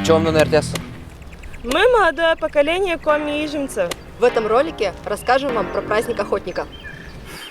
Чем он НРТС? Мы молодое поколение коми-ижемцев. В этом ролике расскажем вам про праздник охотника.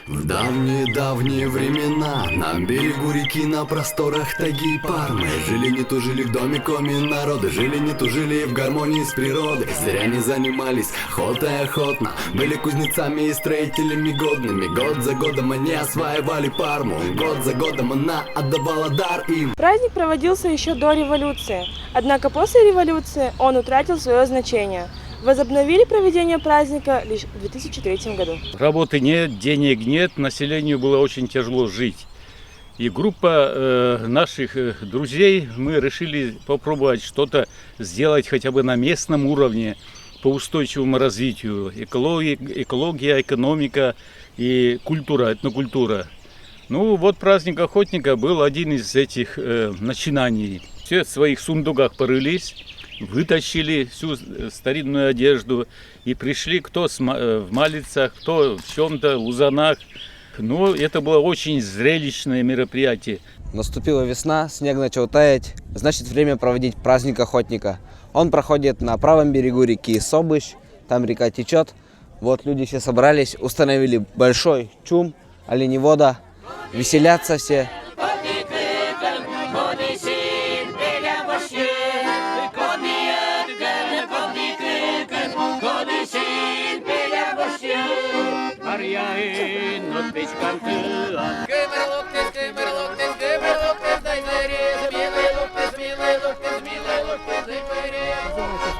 В давние-давние времена на берегу реки, на просторах тайги и Пармы жили не тужили в доме коми народы, жили не тужили в гармонии с природой. Зря не занимались охотой охотно, были кузнецами и строителями годными. Год за годом они осваивали Парму, год за годом она отдавала дар им. Праздник проводился еще до революции, однако после революции он утратил свое значение. Возобновили проведение праздника лишь в 2003 году. Работы нет, денег нет, населению было очень тяжело жить. И группа наших друзей, мы решили попробовать что-то сделать хотя бы на местном уровне по устойчивому развитию. Экология, экономика и культура, этнокультура. Ну вот праздник охотника был один из этих начинаний. Все в своих сундуках порылись, вытащили всю старинную одежду и пришли кто в малицах, кто в чем-то, лузанах. Ну, это было очень зрелищное мероприятие. Наступила весна, снег начал таять, значит время проводить праздник охотника. Он проходит на правом берегу реки Собыщ, там река течет. Вот люди все собрались, установили большой чум, оленевода, веселятся все.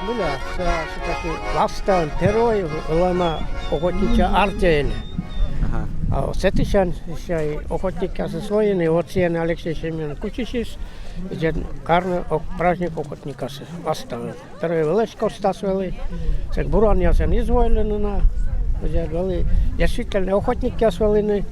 Minä sitäkin vastaan teroja olema охотничья артель. А сетишан шай охотника со своими отцами Алексей Семен Кучичис, где карна праздник охотника с vastaan. Terve veleskostas veli. Sen burania sen izvoilena. Где вели. Я считал охотники освоены.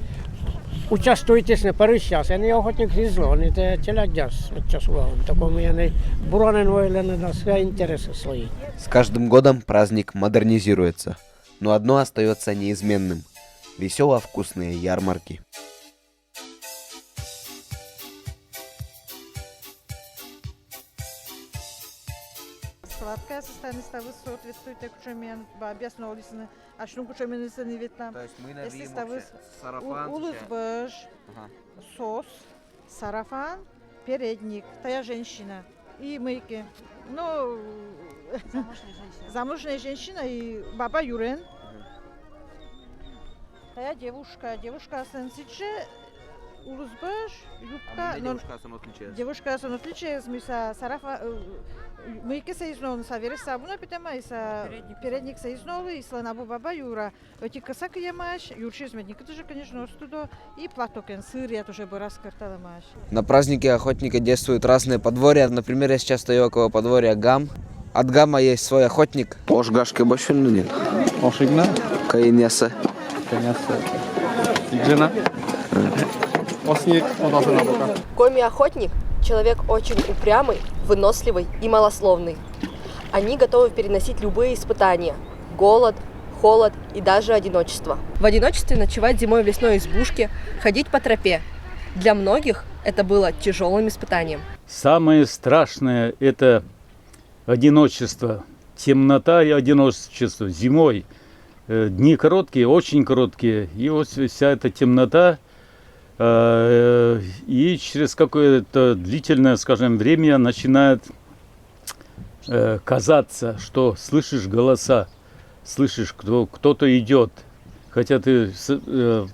Участвуйте на Париже, а не охотник изло, не те челядяс участвовал. Такому я не буранен войлен на свои интересы свои. С каждым годом праздник модернизируется, но одно остается неизменным – весело-вкусные ярмарки. Сладкое состояние соответствует объяснили, а что не видно. То есть мы навьем сарафан, улыбыш, сос, сарафан, передник, тая женщина и мыки. Ну, замужняя женщина и баба Юрен. Тая девушка сенсиче, улыбыш, юбка. Девушка сон отличие, смысла сарафан. Мыки союзнованы саверы сабуна питама и передник союзновый и слонабу баба Юра. Эти косаки ямаш, юрши измедник, это же, конечно, остудо и платокен, сыр я тоже бы раскартала маш. На празднике охотника действуют разные подворья. Например, я сейчас стою около подворья Гам. От Гама есть свой охотник. Ошгашки башен нет. Ошигна? Каиняса. Жена. Осник, на бока. Коми-охотник – человек очень упрямый, выносливый и малословный. Они готовы переносить любые испытания – голод, холод и даже одиночество. В одиночестве ночевать зимой в лесной избушке, ходить по тропе. Для многих это было тяжелым испытанием. Самое страшное – это одиночество, темнота и одиночество зимой. Дни короткие, очень короткие, и вот вся эта темнота, и через какое-то длительное, скажем, время начинает казаться, что слышишь голоса, слышишь, кто-то идет, хотя ты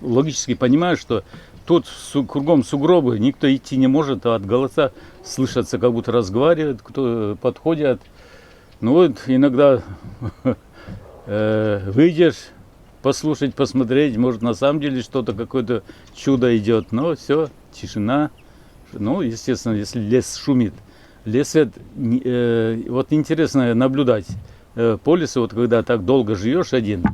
логически понимаешь, что тут кругом сугробы, никто идти не может, а от голоса слышатся, как будто разговаривают, кто подходят. Ну вот иногда выйдешь, послушать, посмотреть, может на самом деле что-то, какое-то чудо идет, но все, тишина. Ну, естественно, если лес шумит. Вот интересно наблюдать по лесу, вот когда так долго живешь один,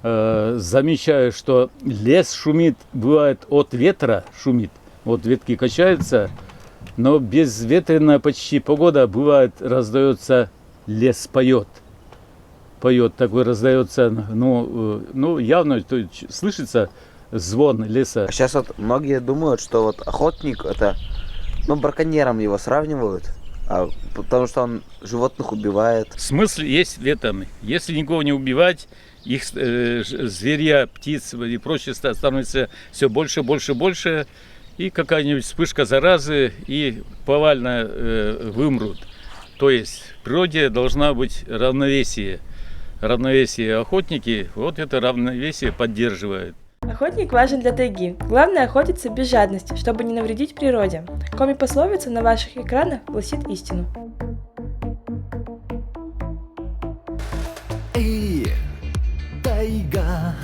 замечаешь, что лес шумит, бывает от ветра шумит, вот ветки качаются, но безветренная почти погода, бывает раздается, лес поет. Такой раздается, ну явно слышится звон леса. А сейчас вот многие думают, что вот охотник это, браконьером его сравнивают. Потому что он животных убивает. Смысл есть в этом. Если никого не убивать, их зверя, птиц и прочее становится все больше, больше, больше. И какая-нибудь вспышка заразы, и повально вымрут. То есть в природе должна быть равновесие. Равновесие охотники, вот это равновесие поддерживают. Охотник важен для тайги. Главное охотиться без жадности, чтобы не навредить природе. Коми-пословица на ваших экранах гласит истину. Эй, тайга,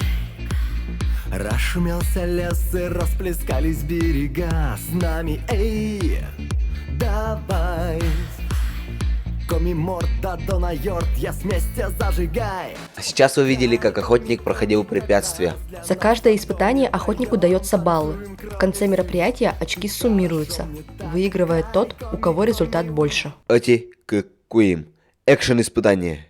расшумелся лес и расплескались берега. С нами, эй, давай. Коми-морд, Дона Йорд, я вместе зажигай. А сейчас вы видели, как охотник проходил препятствия. За каждое испытание охотнику дается баллы. В конце мероприятия очки суммируются. Выигрывает тот, у кого результат больше. Эти куим. Экшен испытания.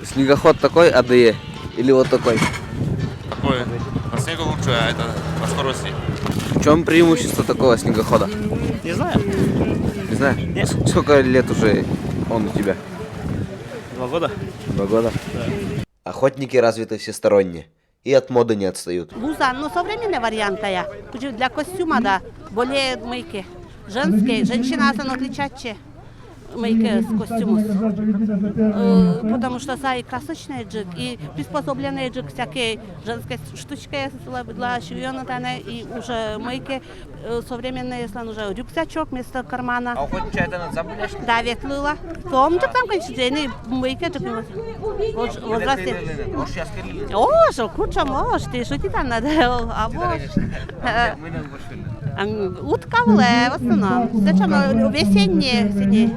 Снегоход такой АДЕ или вот такой? Такой. На снегу лучше, а это на скорости. В чем преимущество такого снегохода? Не знаю. Не знаю. Сколько лет уже он у тебя? 2 года. 2 года? Да. Охотники развиты всесторонне и от моды не отстают. Блуза, но современная варианта я. Для костюма, да, более мейки. Женские, женщина отличается. Мейки с костюмом. Потому что сай красочный джик и приспособленный джик всякие женские штучки для швейна и уже мейки современные, если уже рюкзачок вместо кармана. А охотничья это надо забыли? Да, ветлыла. Том же там, конечно, день мейки джик возрасте. О, что куча можешь, ты шутить там надо, а вот. Утка в основном. Зачем весенние сидеть?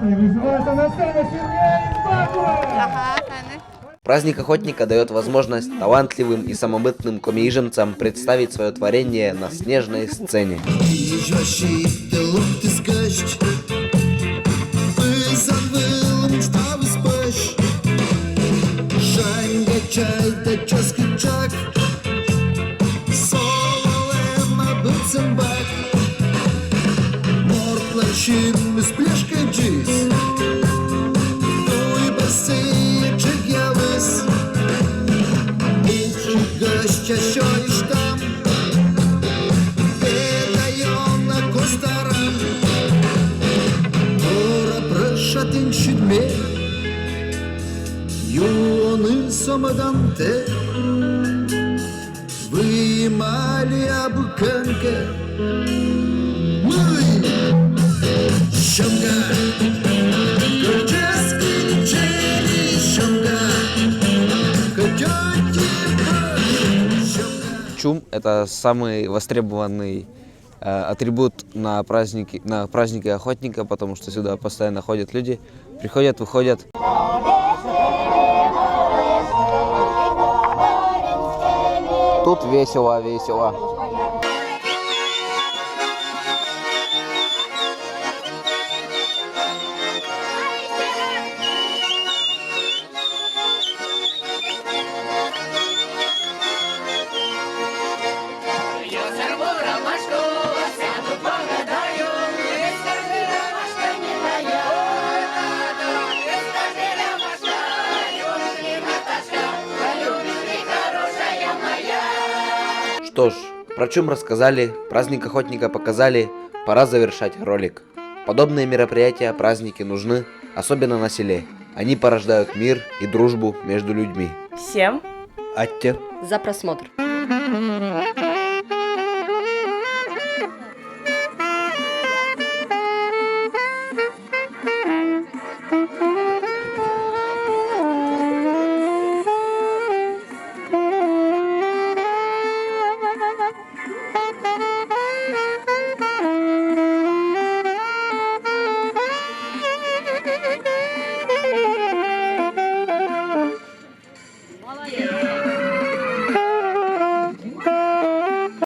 Праздник охотника дает возможность талантливым и самобытным комииженцам представить свое творение на снежной сцене. Чум – это самый востребованный атрибут на праздники охотника, потому что сюда постоянно ходят люди, приходят, выходят. Тут весело, весело. Что ж, про чум рассказали, праздник охотника показали, пора завершать ролик. Подобные мероприятия, праздники нужны, особенно на селе. Они порождают мир и дружбу между людьми. Всем Атте За просмотр.